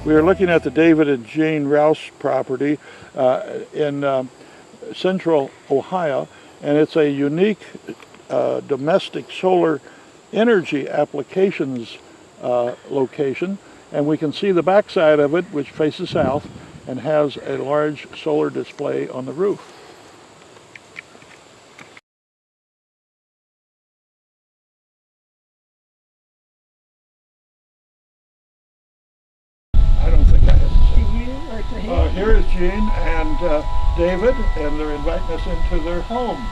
We are looking at the David and Jane Rouse property in central Ohio, and it's a unique domestic solar energy applications location, and we can see the backside of it, which faces south and has a large solar display on the roof. I don't think I have. Here is Jean and David, and they're inviting us into their home.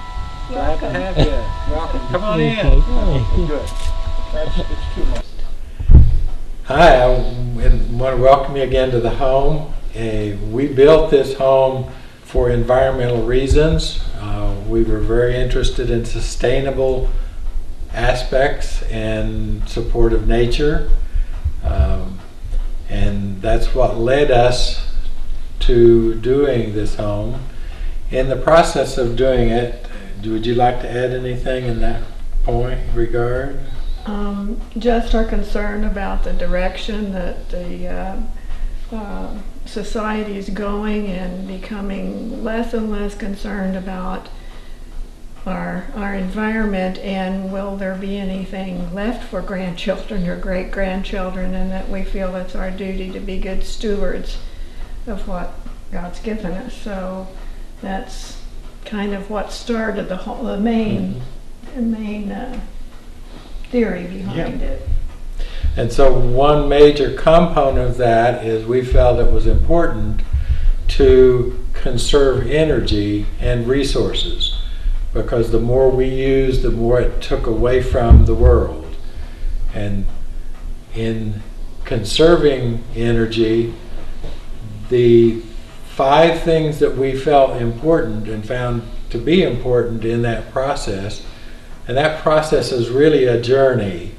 Glad to have you. Welcome. Come on in. Good. It's too much. Hi, I want to welcome you again to the home. We built this home for environmental reasons. We were very interested in sustainable aspects and support of nature. And that's what led us to doing this home. In the process of doing it, would you like to add anything in that regard? Just our concern about the direction that the society is going, and becoming less and less concerned about our environment, and will there be anything left for grandchildren or great-grandchildren, and that we feel it's our duty to be good stewards of what God's given us. So that's kind of what started the main theory behind it. And so one major component of that is we felt it was important to conserve energy and resources, because the more we use, the more it took away from the world. And in conserving energy, the 5 things that we felt important and found to be important in that process, and that process is really a journey,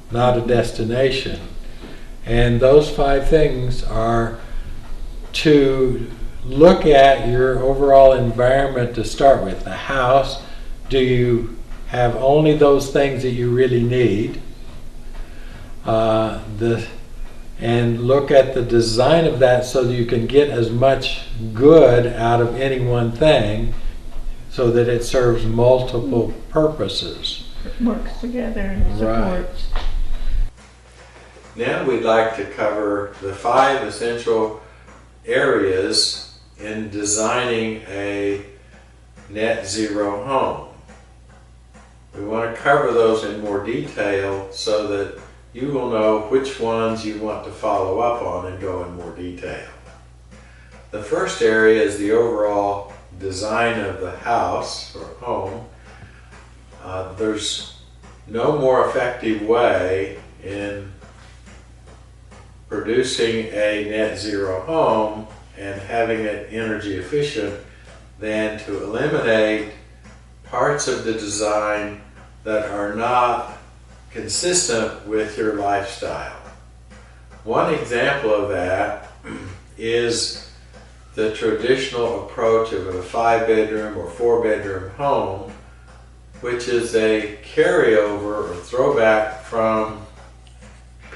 not a destination. And those 5 things are to look at your overall environment to start with. The house, do you have only those things that you really need? And look at the design of that so that you can get as much good out of any one thing, so that it serves multiple purposes. It works together and supports. Right. Now we'd like to cover the 5 essential areas in designing a net zero home. We want to cover those in more detail so that you will know which ones you want to follow up on and go in more detail. The first area is the overall design of the house or home. There's no more effective way in producing a net zero home and having it energy efficient than to eliminate parts of the design that are not consistent with your lifestyle. One example of that is the traditional approach of a 5-bedroom or 4-bedroom home, which is a carryover or throwback from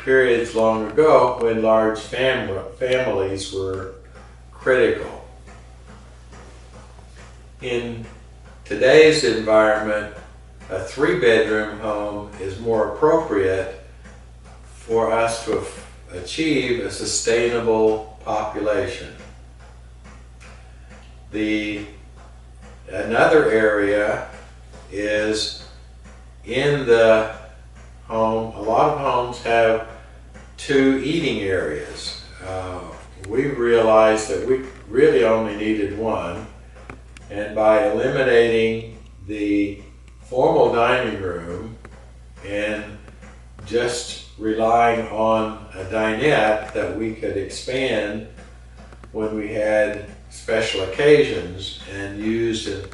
periods long ago when large families were critical. In today's environment, a 3-bedroom home is more appropriate for us to achieve a sustainable population. Another area is in the home. A lot of homes have 2 eating areas. We realized that we really only needed 1, and by eliminating the formal dining room and just relying on a dinette that we could expand when we had special occasions and used in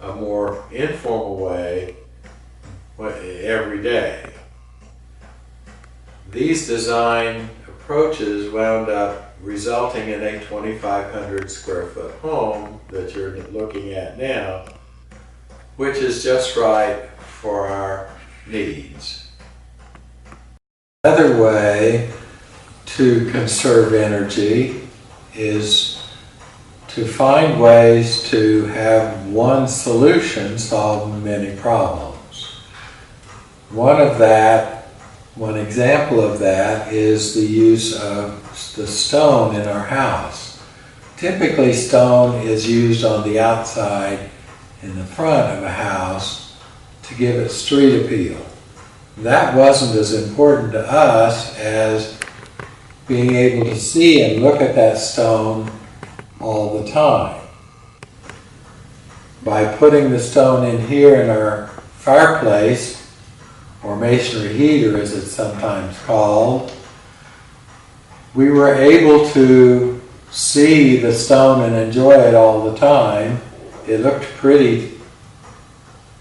a more informal way every day. These design approaches wound up resulting in a 2,500 square foot home that you're looking at now, which is just right for our needs. Another way to conserve energy is to find ways to have one solution solve many problems. One example of that is the use of the stone in our house. Typically, stone is used on the outside in the front of a house to give it street appeal. That wasn't as important to us as being able to see and look at that stone all the time. By putting the stone in here in our fireplace, or masonry heater as it's sometimes called, we were able to see the stone and enjoy it all the time. It looked pretty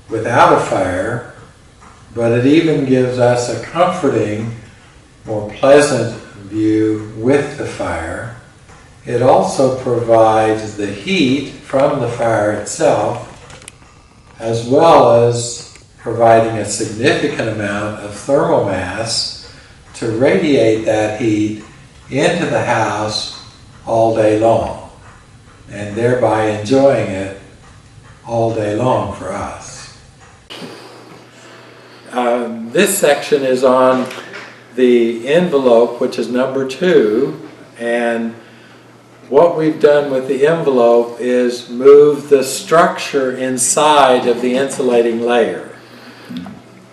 without a fire, but it even gives us a comforting, more pleasant view with the fire. It also provides the heat from the fire itself, as well as providing a significant amount of thermal mass to radiate that heat into the house all day long, and thereby enjoying it all day long for us. This section is on the envelope, which is number 2, and what we've done with the envelope is move the structure inside of the insulating layer.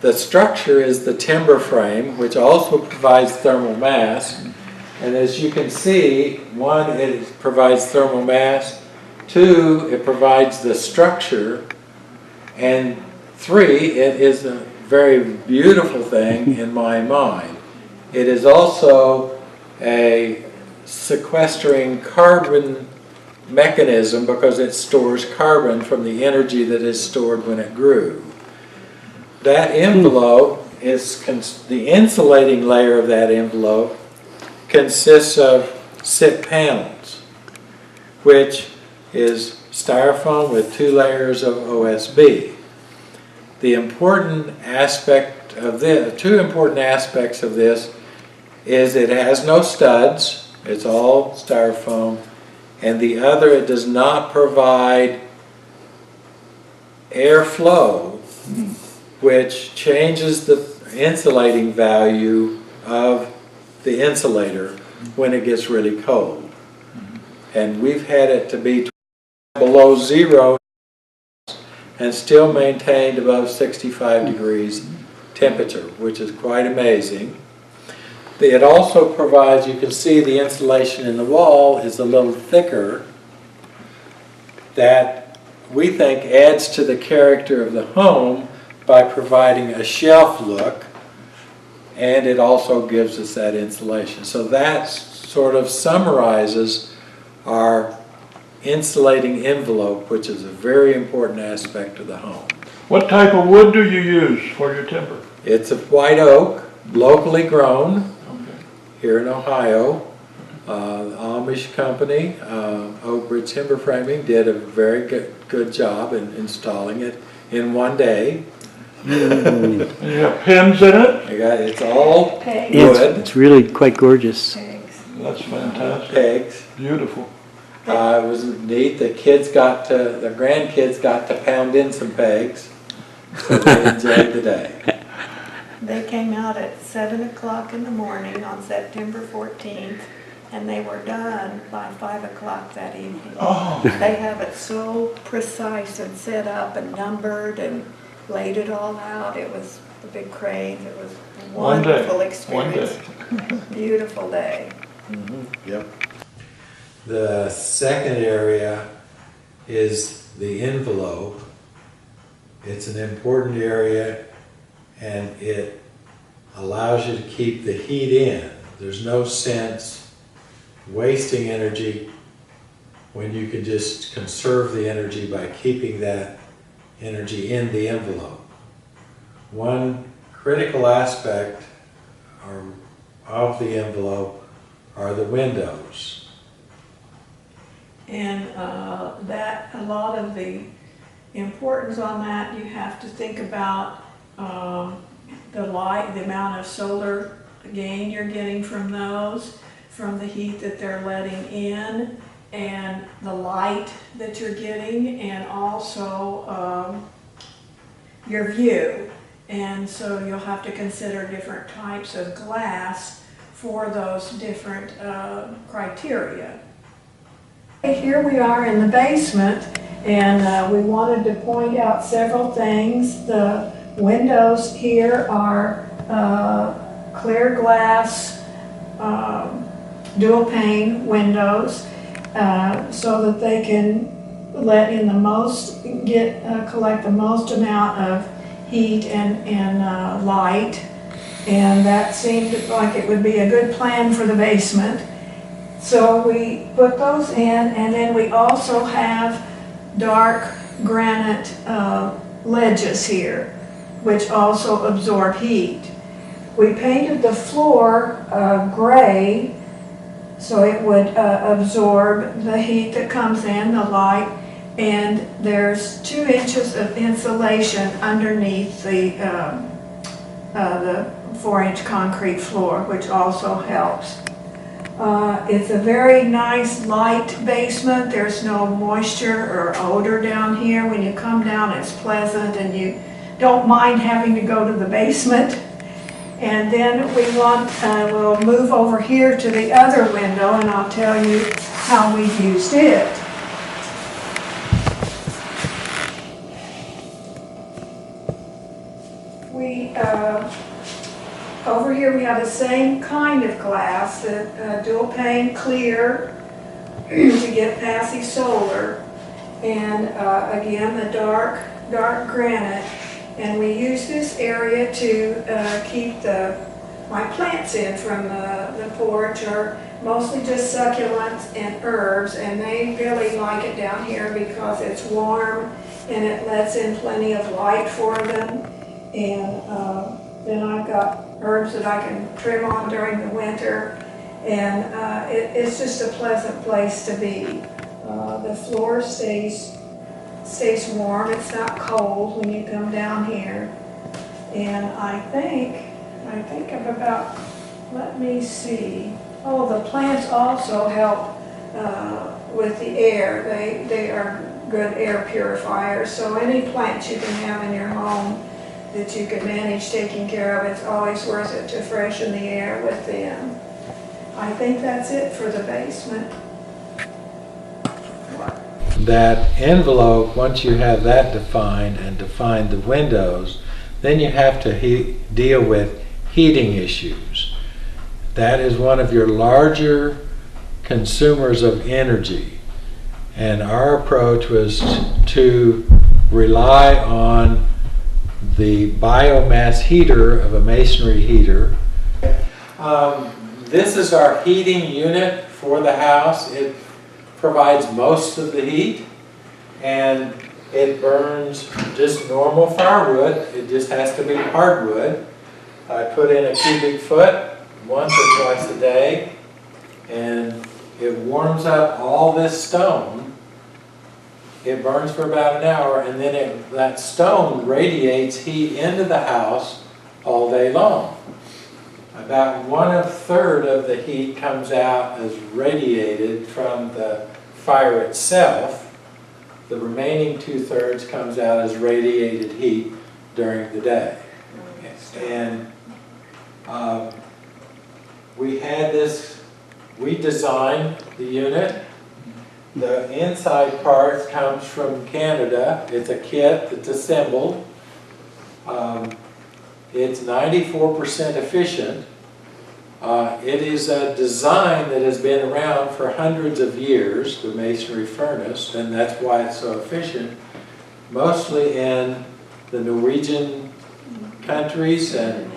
The structure is the timber frame, which also provides thermal mass. And as you can see, 1, it provides thermal mass. 2, it provides the structure. And 3, it is a very beautiful thing in my mind. It is also a sequestering carbon mechanism because it stores carbon from the energy that is stored when it grew. That envelope is, the insulating layer of that envelope consists of SIP panels, which is styrofoam with 2 layers of OSB. The important aspect of this, 2 important aspects of this, is it has no studs, it's all styrofoam, and the other, it does not provide airflow, which changes the insulating value of the insulator when it gets really cold. And we've had it to be below 0 and still maintained above 65 degrees temperature, which is quite amazing. It also provides, you can see the insulation in the wall is a little thicker. That we think adds to the character of the home by providing a shelf look, and it also gives us that insulation. So that sort of summarizes our insulating envelope, which is a very important aspect of the home. What type of wood do you use for your timber? It's a white oak, locally grown here in Ohio. The Amish company, Oak Ridge Timber Framing, did a very good job in installing it in one day. And you have pins in it? It's all Pegs. wood. It's really quite gorgeous. Pegs. That's fantastic. Pegs. Beautiful. It was neat. The grandkids got to pound in some pegs, so they enjoyed the day. They came out at 7 o'clock in the morning on September 14th, and they were done by 5 o'clock that evening. Oh. They have it so precise and set up and numbered and laid it all out. It was the big cranes. It was a wonderful experience. One day. Beautiful day. Yep. The second area is the envelope. It's an important area, and it allows you to keep the heat in. There's no sense wasting energy when you can just conserve the energy by keeping that energy in the envelope. One critical aspect of the envelope are the windows. And that, a lot of the importance on that, you have to think about the light, the amount of solar gain you're getting from those. from the heat that they're letting in and the light that you're getting, and also your view. And so you'll have to consider different types of glass for those different criteria. Here we are in the basement, and we wanted to point out several things. The windows here are clear glass, dual pane windows, so that they can let in the most, collect the most amount of heat and light. And that seemed like it would be a good plan for the basement. So we put those in, and then we also have dark granite ledges here, which also absorb heat. We painted the floor gray so it would absorb the heat that comes in, the light, and there's 2 inches of insulation underneath the 4-inch concrete floor, which also helps. It's a very nice light basement. There's no moisture or odor down here. When you come down, it's pleasant and you don't mind having to go to the basement. And then we'll move over here to the other window, and I'll tell you how we used it. Over here we have the same kind of glass, the dual pane clear to get passive solar, and again the dark granite. And we use this area to keep my plants in from the porch, are mostly just succulents and herbs, and they really like it down here because it's warm and it lets in plenty of light for them. And then I've got herbs that I can trim on during the winter, and it's just a pleasant place to be. The floor stays warm. It's not cold when you come down here. And I think of about, let me see. Oh, the plants also help with the air. They are good air purifiers. So any plants you can have in your home that you can manage taking care of, it's always worth it to freshen the air with them. I think that's it for the basement. That envelope, once you have that defined and define the windows, then you have to deal with heating issues. That is one of your larger consumers of energy. And our approach was to rely on the biomass heater of a masonry heater. This is our heating unit for the house. It provides most of the heat, and it burns just normal firewood. It just has to be hardwood. I put in a cubic foot once or twice a day, and it warms up all this stone. It burns for about an hour, and then that stone radiates heat into the house all day long. About 1/3 of the heat comes out as radiated from the fire itself. The remaining 2/3 comes out as radiated heat during the day. And we designed the unit. The inside parts comes from Canada. It's a kit that's assembled. It's 94% efficient. It is a design that has been around for hundreds of years, the masonry furnace, and that's why it's so efficient, mostly in the Norwegian countries and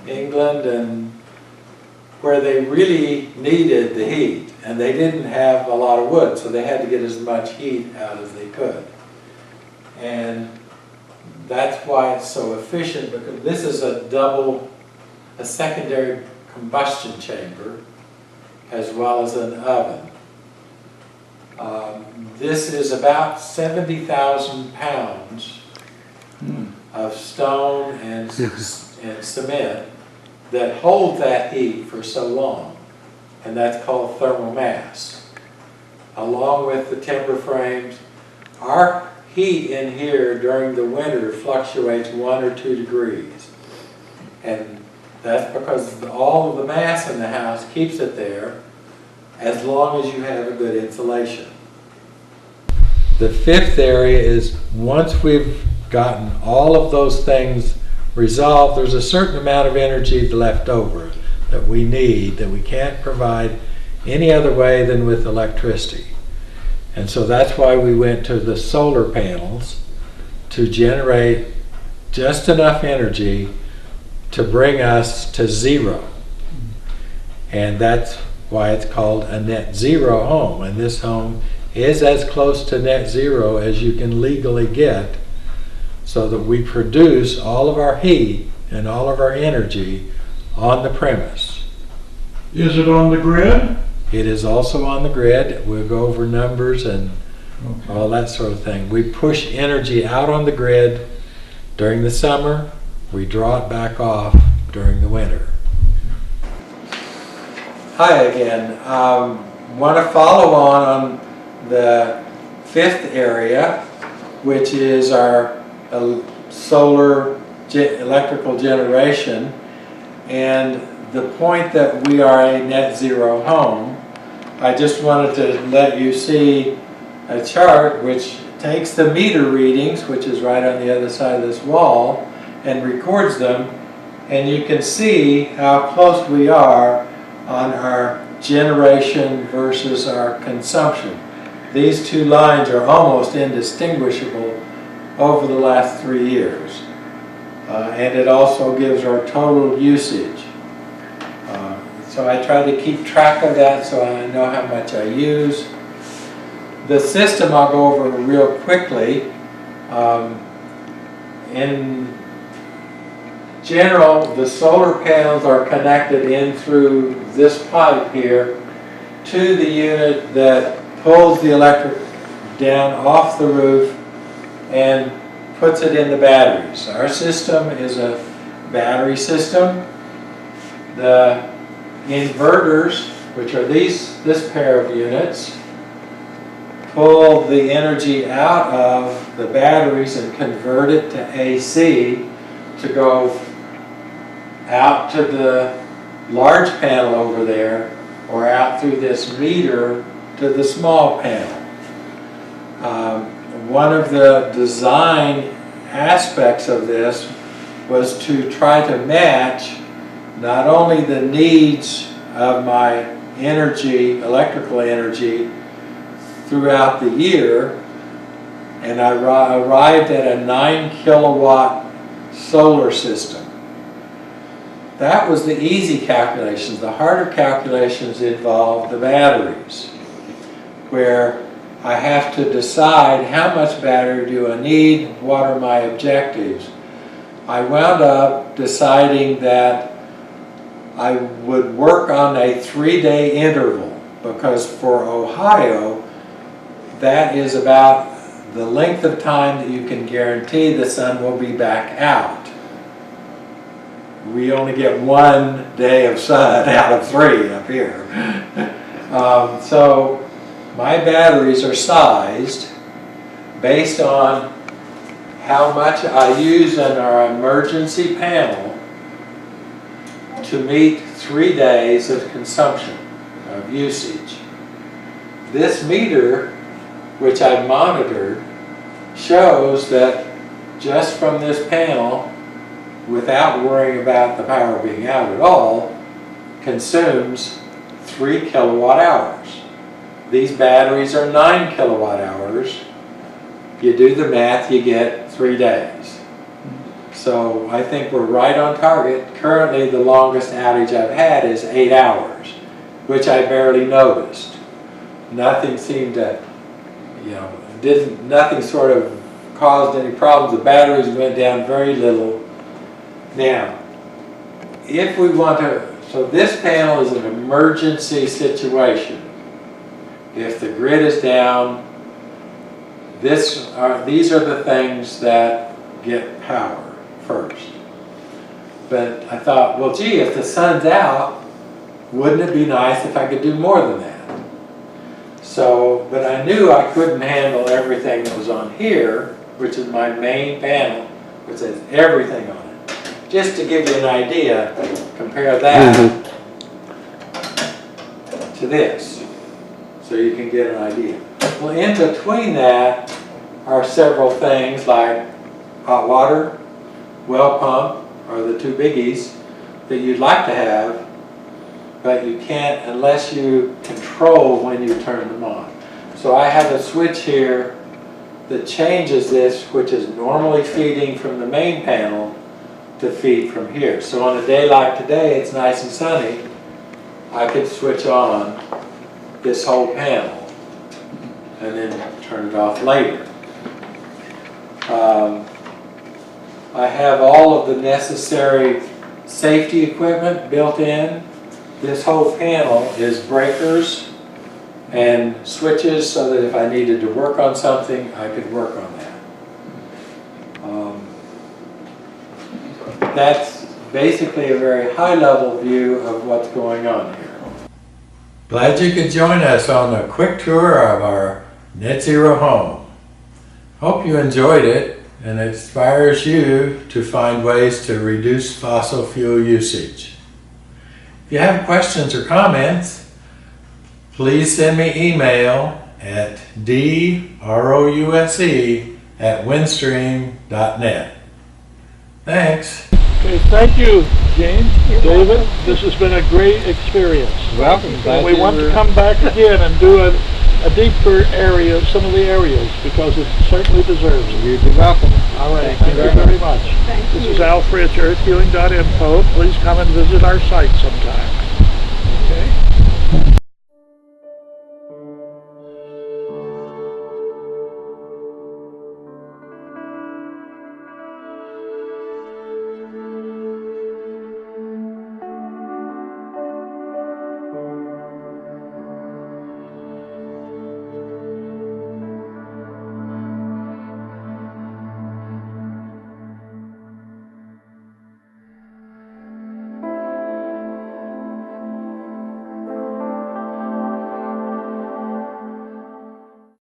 England, and where they really needed the heat, and they didn't have a lot of wood, so they had to get as much heat out as they could. And that's why it's so efficient, because this is a secondary combustion chamber as well as an oven. This is about 70,000 pounds of stone and cement that hold that heat for so long. and that's called thermal mass. Along with the timber frames, our heat in here during the winter fluctuates 1 or 2 degrees. And that's because all of the mass in the house keeps it there as long as you have a good insulation. The fifth area is once we've gotten all of those things resolved, there's a certain amount of energy left over that we need that we can't provide any other way than with electricity. And so that's why we went to the solar panels to generate just enough energy to bring us to zero. And that's why it's called a net zero home. And this home is as close to net zero as you can legally get, so that we produce all of our heat and all of our energy on the premise. Is it on the grid? It is also on the grid. We'll go over numbers and all that sort of thing. We push energy out on the grid during the summer. We draw it back off during the winter. Hi again. Want to follow on the fifth area, which is our solar electrical generation. And the point that we are a net zero home, I just wanted to let you see a chart which takes the meter readings, which is right on the other side of this wall, and records them, and you can see how close we are on our generation versus our consumption. These two lines are almost indistinguishable over the last 3 years. And it also gives our total usage. So I try to keep track of that so I know how much I use. The system I'll go over real quickly. In general, the solar panels are connected in through this pipe here to the unit that pulls the electric down off the roof and puts it in the batteries. Our system is a battery system. The inverters, which are this pair of units, pull the energy out of the batteries and convert it to AC to go out to the large panel over there, or out through this meter to the small panel. One of the design aspects of this was to try to match not only the needs of my energy, electrical energy, throughout the year, and I arrived at a 9 kilowatt solar system. That was the easy calculations. The harder calculations involve the batteries, where I have to decide how much battery do I need, what are my objectives. I wound up deciding that I would work on a 3-day interval, because for Ohio, that is about the length of time that you can guarantee the sun will be back out. We only get 1 day of sun out of 3 up here. So my batteries are sized based on how much I use in our emergency panel to meet 3 days of consumption, of usage. This meter, which I've monitored, shows that just from this panel, without worrying about the power being out at all, consumes 3 kilowatt hours. These batteries are 9 kilowatt hours. You do the math, you get 3 days. So I think we're right on target. Currently, the longest outage I've had is 8 hours, which I barely noticed. Nothing seemed to, nothing sort of caused any problems. The batteries went down very little. Now, if we want to, so this panel is an emergency situation. If the grid is down, these are the things that get power first. But I thought, well, gee, if the sun's out, wouldn't it be nice if I could do more than that? So, but I knew I couldn't handle everything that was on here, which is my main panel, which has everything on it. Just to give you an idea, compare that to this, so you can get an idea. Well, in between that are several things like hot water, well pump, are the two biggies that you'd like to have, but you can't unless you control when you turn them on. So I have a switch here that changes this, which is normally feeding from the main panel, to feed from here. So on a day like today, it's nice and sunny, I could switch on this whole panel and then turn it off later. I have all of the necessary safety equipment built in. This whole panel is breakers and switches so that if I needed to work on something, I could work on that. That's basically a very high-level view of what's going on here. Glad you could join us on a quick tour of our Net Zero home. Hope you enjoyed it and it inspires you to find ways to reduce fossil fuel usage. If you have questions or comments, please send me email at drouse@windstream.net. Thanks. Okay, thank you, Jane. You're David, welcome. this has been a great experience. Welcome. And we want to come back again and do a deeper area, some of the areas, because it certainly deserves it. You're welcome. All right, Thank you thank you very much. Thank This you. is Al Fritz, earthhealing.info. Please come and visit our site sometime.